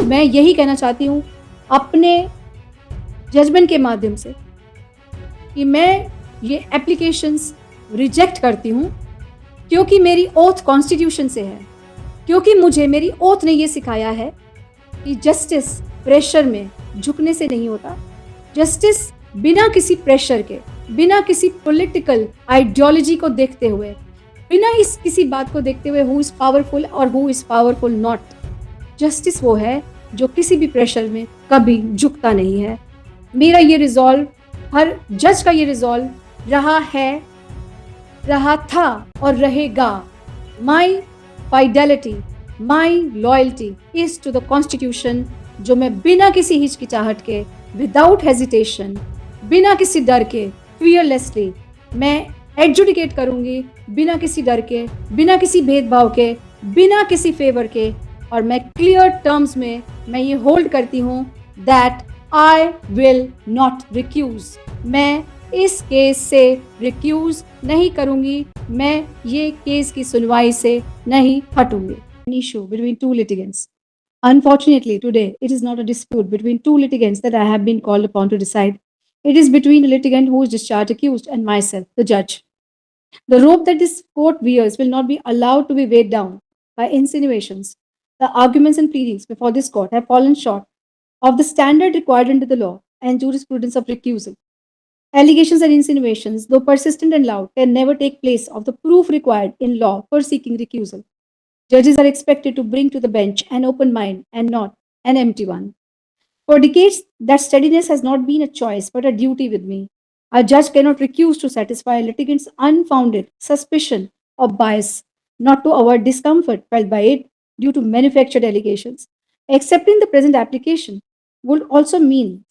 मैं यही कहना चाहती हूँ अपने जजमेंट के माध्यम से कि मैं ये एप्लीकेशंस रिजेक्ट करती हूँ, क्योंकि मेरी ओथ कॉन्स्टिट्यूशन से है, क्योंकि मुझे मेरी ओथ ने ये सिखाया है कि जस्टिस प्रेशर में झुकने से नहीं होता। जस्टिस बिना किसी प्रेशर के, बिना किसी पॉलिटिकल आइडियोलॉजी को देखते हुए, बिना इस किसी बात को देखते हुए हु इज पावरफुल और who is powerful not, justice वो है जो किसी भी प्रेशर में कभी झुकता नहीं है। मेरा ये रिजॉल्व, हर जज का ये रिजॉल्व रहा है, रहा था और रहेगा। My fidelity, my loyalty is to the constitution, जो मैं बिना किसी हिचकिचाहट के, विदाउट हेजिटेशन, बिना किसी डर के, फियरलेसली मैं एडजुडिकेट करूंगी, बिना किसी डर के, बिना किसी भेदभाव के, बिना किसी फेवर के। और मैं क्लियर टर्म्स में मैं ये होल्ड करती हूँ that I will not recuse. मैं इस केस से रिक्यूज नहीं करूंगी, मैं ये केस की सुनवाई से नहीं हटूंगी। An issue between two litigants. Unfortunately, today it is not a dispute between two litigants that I have been called upon to decide. It is between the litigant who is discharged accused and myself, the judge. The rope that this court wears will not be allowed to be weighed down by insinuations. The arguments and pleadings before this court have fallen short of the standard required under the law and jurisprudence of recusal. Allegations and insinuations, though persistent and loud, can never take place of the proof required in law for seeking recusal. Judges are expected to bring to the bench an open mind and not an empty one. For decades, that steadiness has not been a choice but a duty with me. A judge cannot recuse to satisfy a litigant's unfounded suspicion of bias, not to avoid discomfort felt by it due to manufactured allegations. Accepting the present application would also mean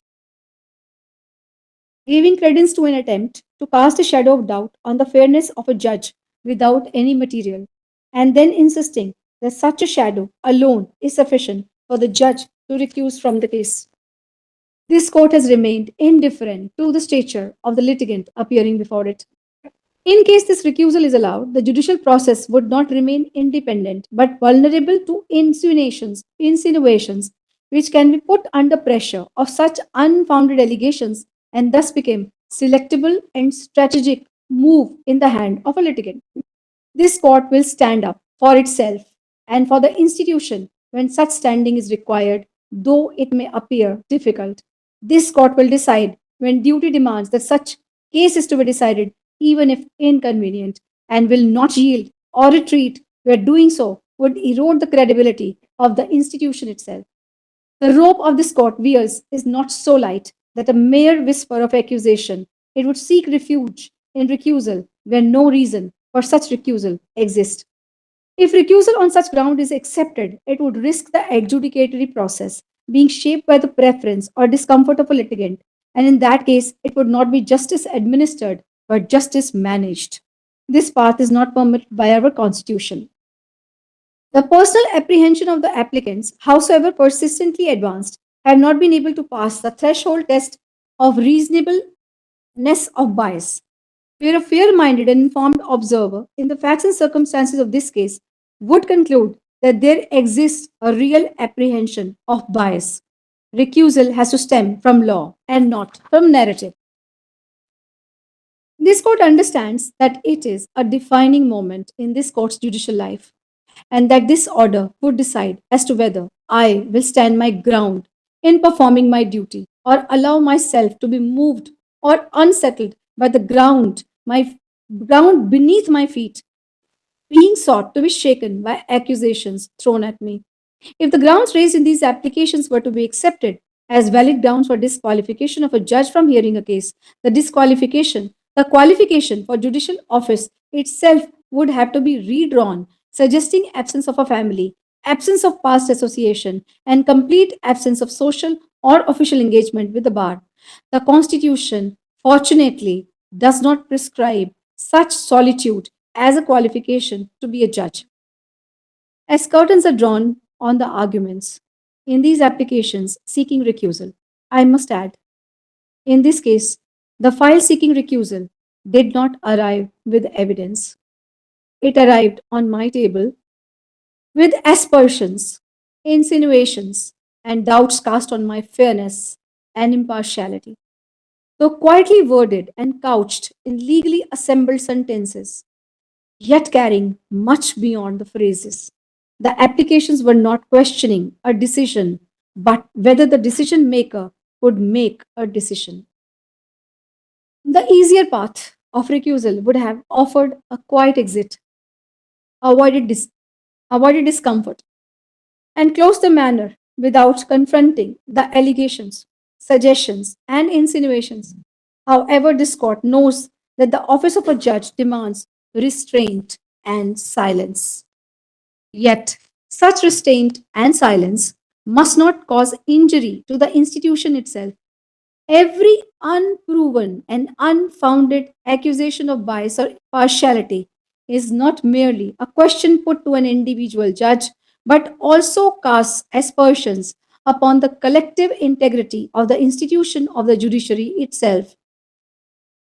giving credence to an attempt to cast a shadow of doubt on the fairness of a judge without any material, and then insisting that such a shadow alone is sufficient for the judge to recuse from the case. This court has remained indifferent to the stature of the litigant appearing before it. In case this recusal is allowed, the judicial process would not remain independent but vulnerable to insinuations which can be put under pressure of such unfounded allegations and thus became selectable and strategic move in the hand of a litigant. This court will stand up for itself and for the institution when such standing is required, though it may appear difficult. This court will decide when duty demands that such case is to be decided, even if inconvenient, and will not yield or retreat where doing so would erode the credibility of the institution itself. The rope of this court wears is not so light that a mere whisper of accusation it would seek refuge in recusal where no reason for such recusal exists. If recusal on such ground is accepted, it would risk the adjudicatory process being shaped by the preference or discomfort of a litigant, and in that case, it would not be justice administered but justice managed. This path is not permitted by our Constitution. The personal apprehension of the applicants, howsoever persistently advanced, have not been able to pass the threshold test of reasonableness of bias. Where a fair minded and informed observer in the facts and circumstances of this case would conclude that there exists a real apprehension of bias. Recusal has to stem from law and not from narrative. This court understands that it is a defining moment in this court's judicial life and that this order would decide as to whether I will stand my ground in performing my duty or allow myself to be moved or unsettled by the ground beneath my feet being sought to be shaken by accusations thrown at me. If the grounds raised in these applications were to be accepted as valid grounds for disqualification of a judge from hearing a case, the qualification for judicial office itself would have to be redrawn, suggesting absence of a family, absence of past association, and complete absence of social or official engagement with the bar. The Constitution, fortunately, does not prescribe such solitude as a qualification to be a judge. As curtains are drawn on the arguments in these applications seeking recusal, I must add, in this case, the file seeking recusal did not arrive with evidence. It arrived on my table with aspersions, insinuations, and doubts cast on my fairness and impartiality. Though quietly worded and couched in legally assembled sentences, yet carrying much beyond the phrases. The applications were not questioning a decision, but whether the decision maker could make a decision. The easier path of recusal would have offered a quiet exit, avoided, avoided discomfort, and closed the manner without confronting the allegations, suggestions, and insinuations. However, this court knows that the office of a judge demands restraint and silence. Yet, such restraint and silence must not cause injury to the institution itself. Every unproven and unfounded accusation of bias or partiality is not merely a question put to an individual judge, but also casts aspersions upon the collective integrity of the institution of the judiciary itself.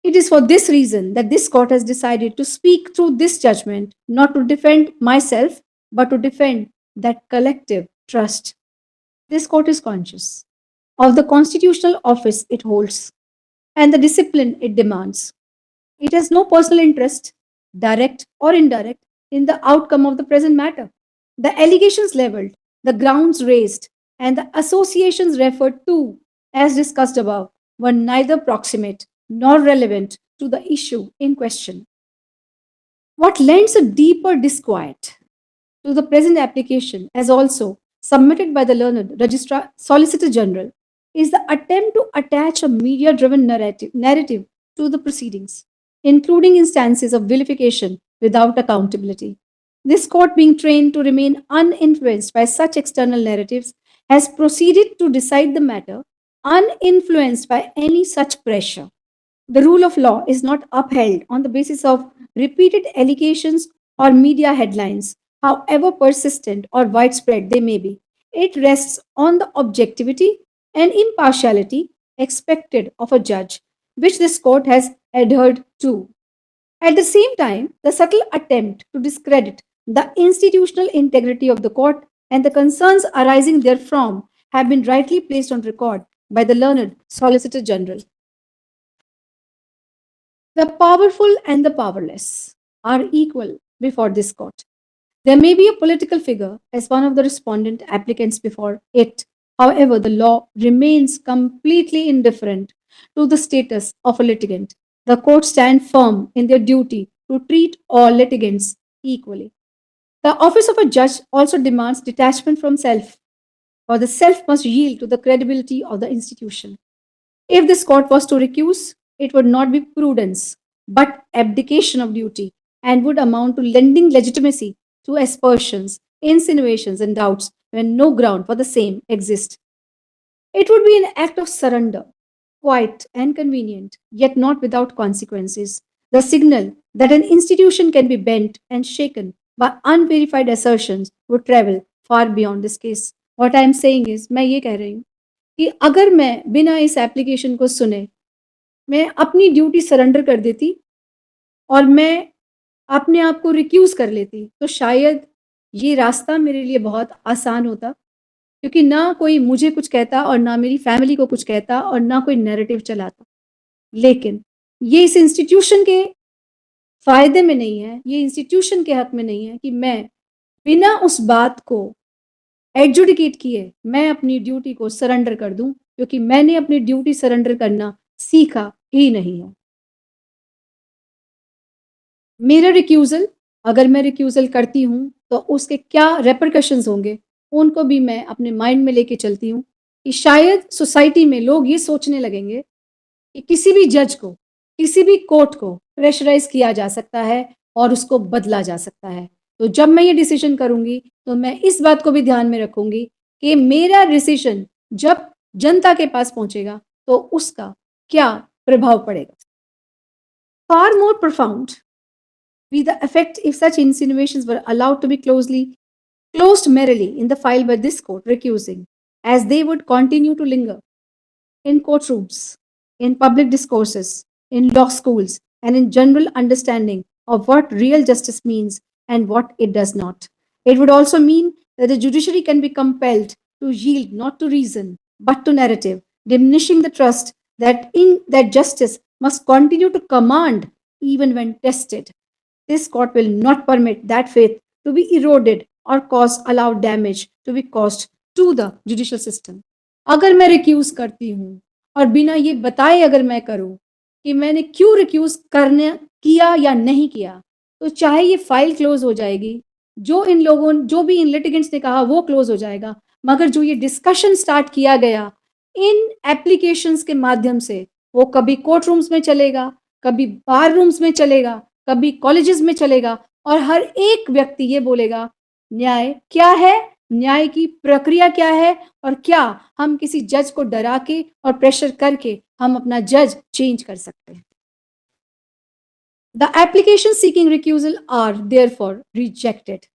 It is for this reason that this court has decided to speak through this judgment, not to defend myself, but to defend that collective trust. This court is conscious of the constitutional office it holds and the discipline it demands. It has no personal interest, direct or indirect, in the outcome of the present matter. The allegations leveled, the grounds raised, and the associations referred to, as discussed above, were neither proximate nor relevant to the issue in question. What lends a deeper disquiet to the present application, as also submitted by the learned Registrar Solicitor General, is the attempt to attach a media driven narrative to the proceedings, including instances of vilification without accountability. This court, being trained to remain uninfluenced by such external narratives, has proceeded to decide the matter uninfluenced by any such pressure. The rule of law is not upheld on the basis of repeated allegations or media headlines, however persistent or widespread they may be. It rests on the objectivity and impartiality expected of a judge, which this court has adhered to. At the same time, the subtle attempt to discredit the institutional integrity of the court and the concerns arising therefrom have been rightly placed on record by the learned Solicitor General. The powerful and the powerless are equal before this court. There may be a political figure as one of the respondent applicants before it. However, the law remains completely indifferent to the status of a litigant. The courts stand firm in their duty to treat all litigants equally. The office of a judge also demands detachment from self, for the self must yield to the credibility of the institution. If this court was to recuse, it would not be prudence, but abdication of duty, and would amount to lending legitimacy to aspersions, insinuations, and doubts when no ground for the same exists. It would be an act of surrender, quiet and convenient, yet not without consequences. The signal that an institution can be bent and shaken by unverified assertions would travel far beyond this case. What I am saying is, मैं ये कह रही हूँ कि अगर मैं बिना इस एप्लीकेशन को सुने मैं अपनी ड्यूटी सरेंडर कर देती और मैं अपने आप को रिक्यूज़ कर लेती, तो शायद ये रास्ता मेरे लिए बहुत आसान होता, क्योंकि ना कोई मुझे कुछ कहता और ना मेरी फैमिली को कुछ कहता और ना कोई नैरेटिव चलाता। लेकिन ये इस इंस्टीट्यूशन के फ़ायदे में नहीं है, ये इंस्टीट्यूशन के हक में नहीं है कि मैं बिना उस बात को एडजुडिकेट किए मैं अपनी ड्यूटी को सरेंडर कर दूं, क्योंकि मैंने अपनी ड्यूटी सरेंडर करना सीखा ही नहीं है। मेरा रिक्यूज़ल, अगर मैं रिक्यूज़ल करती हूँ तो उसके क्या रेपरकशंस होंगे, उनको भी मैं अपने माइंड में लेके चलती हूँ कि शायद सोसाइटी में लोग ये सोचने लगेंगे कि किसी भी जज को, किसी भी कोर्ट को प्रेशराइज़ किया जा सकता है और उसको बदला जा सकता है। तो जब मैं ये डिसीजन करूँगी, तो मैं इस बात को भी ध्यान में रखूँगी कि मेरा डिसीजन जब जनता के पास पहुँचेगा, तो उसका क्या प्रभाव पड़ेगा। Far more profound be the effect if such insinuations were allowed to be closed merrily in the file by this court recusing, as they would continue to linger in courtrooms, in public discourses, in law schools, and in general understanding of what real justice means and what it does not. It would also mean that the judiciary can be compelled to yield not to reason but to narrative, diminishing the trust that justice must continue to command even when tested. This court will not permit that faith to be eroded or allow damage to be caused to the judicial system. अगर मैं recuse करती हूँ और बिना ये बताए अगर मैं करूँ कि मैंने क्यों रिक्यूज करने किया या नहीं किया, तो चाहे ये फाइल क्लोज हो जाएगी, जो भी इन लिटिगेंट्स ने कहा वो क्लोज हो जाएगा, मगर जो ये डिस्कशन स्टार्ट किया गया इन एप्लीकेशंस के माध्यम से वो कभी कोर्ट रूम्स में चलेगा, कभी बार रूम्स में चलेगा, कभी कॉलेजेस में चलेगा और हर एक व्यक्ति ये बोलेगा न्याय क्या है, न्याय की प्रक्रिया क्या है और क्या हम किसी जज को डरा के और प्रेशर करके हम अपना जज चेंज कर सकते हैं. The applications seeking recusal are therefore rejected.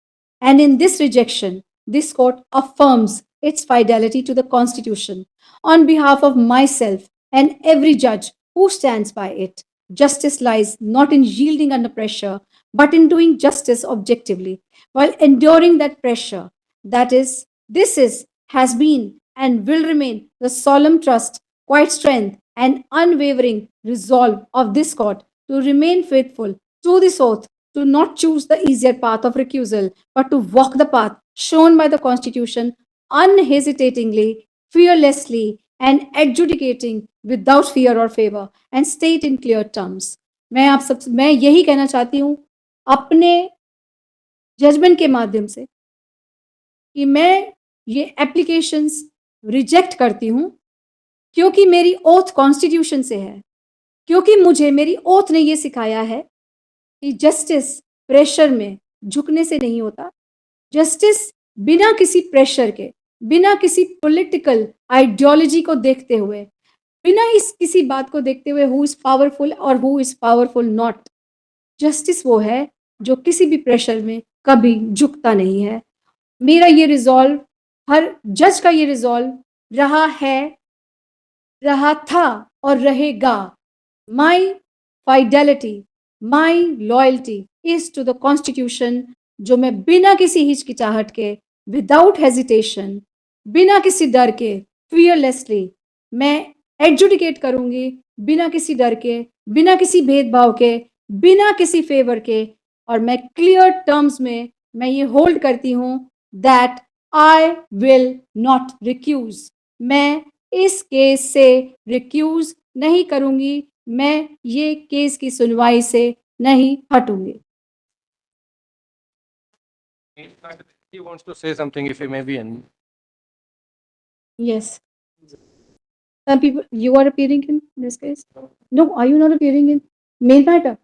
And in this rejection, this court affirms its fidelity to the Constitution on behalf of myself and every judge who stands by it. Justice lies not in yielding under pressure, but in doing justice objectively while enduring that pressure. Has been, and will remain the solemn trust, quiet strength, and unwavering resolve of this court to remain faithful to this oath, to not choose the easier path of recusal, but to walk the path shown by the Constitution unhesitatingly, fearlessly, and adjudicating without fear or favor, and state in clear terms. मैं यही कहना चाहती हूँ अपने judgement के माध्यम से कि मैं ये एप्लीकेशंस रिजेक्ट करती हूँ क्योंकि मेरी ओथ कॉन्स्टिट्यूशन से है, क्योंकि मुझे मेरी ओथ ने ये सिखाया है कि जस्टिस प्रेशर में झुकने से नहीं होता. जस्टिस बिना किसी प्रेशर के, बिना किसी पॉलिटिकल आइडियोलॉजी को देखते हुए, बिना किसी बात को देखते हुए हु इज पावरफुल और who is powerful not, justice वो है जो किसी भी प्रेशर में कभी झुकता नहीं है. मेरा ये रिजॉल्व, हर जज का ये रिजॉल्व रहा था और रहेगा. My fidelity, my loyalty is to the Constitution, जो मैं बिना किसी हिचकिचाहट के, विदाउट हेजिटेशन, बिना किसी डर के, fearlessly मैं एडजुडिकेट करूंगी, बिना किसी डर के, बिना किसी भेदभाव के, बिना किसी फेवर के, और मैं क्लियर टर्म्स में मैं ये होल्ड करती हूँ that I will not recuse. मैं इस केस से रिक्यूज नहीं करूंगी, मैं ये केस की सुनवाई से नहीं हटूंगी. He wants to say something, if he may be in. Yes. Some people, you are appearing in this case? No, are you not appearing in main matter?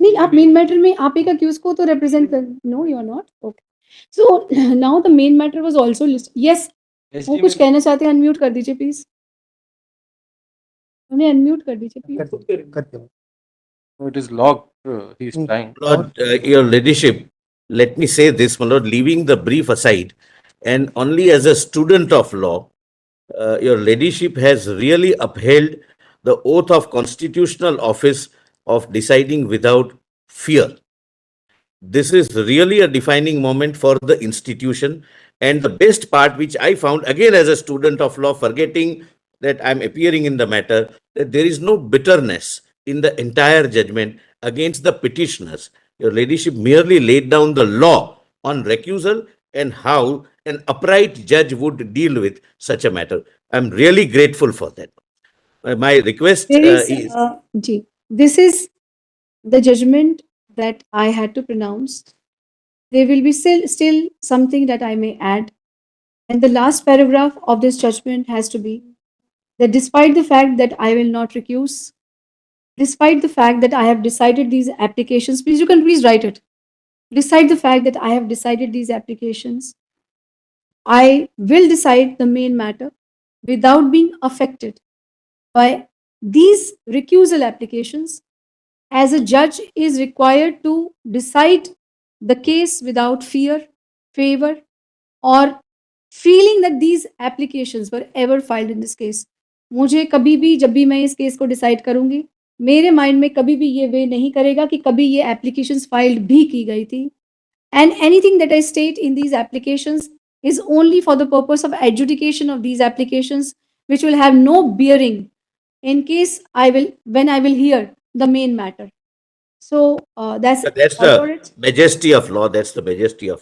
नहीं, आप मेन मैटर में आप एक अक्यूज को तो रिप्रेजेंट कर. No, you are not. Okay. So now the main matter was also list. Yes, वो कुछ कहना चाहते हैं, अनम्यूट कर दीजिए प्लीज. उन्हें अनम्यूट कर दीजिए please. It is logged. He is trying. Lord, your ladyship, let me say this, my lord, leaving the brief aside, and only as a student of law, your ladyship has really upheld the oath of constitutional office of deciding without fear. This is really a defining moment for the institution. And the best part, which I found, again as a student of law, forgetting that I'm appearing in the matter, that there is no bitterness in the entire judgment against the petitioners. Your ladyship merely laid down the law on recusal and how an upright judge would deal with such a matter. I'm really grateful for that. My request is... This is the judgment that I had to pronounce. There will be still something that I may add. And the last paragraph of this judgment has to be that despite the fact that I will not recuse, despite the fact that I have decided these applications, please, you can please write it. Despite the fact that I have decided these applications, I will decide the main matter without being affected by these recusal applications, as a judge is required to decide the case without fear, favor, or feeling that these applications were ever filed in this case. मुझे कभी भी, जब भी मैं इस case को decide करूंगी, मेरे माइंड में कभी भी ये वे नहीं करेगा कि कभी ये एप्लीकेशंस फाइल्ड भी की गई थी. And anything that I state in these applications is only for the purpose of adjudication of these applications, which will have no bearing in case when I will hear the main matter. So that's That's all for the it. majesty of law. That's the majesty of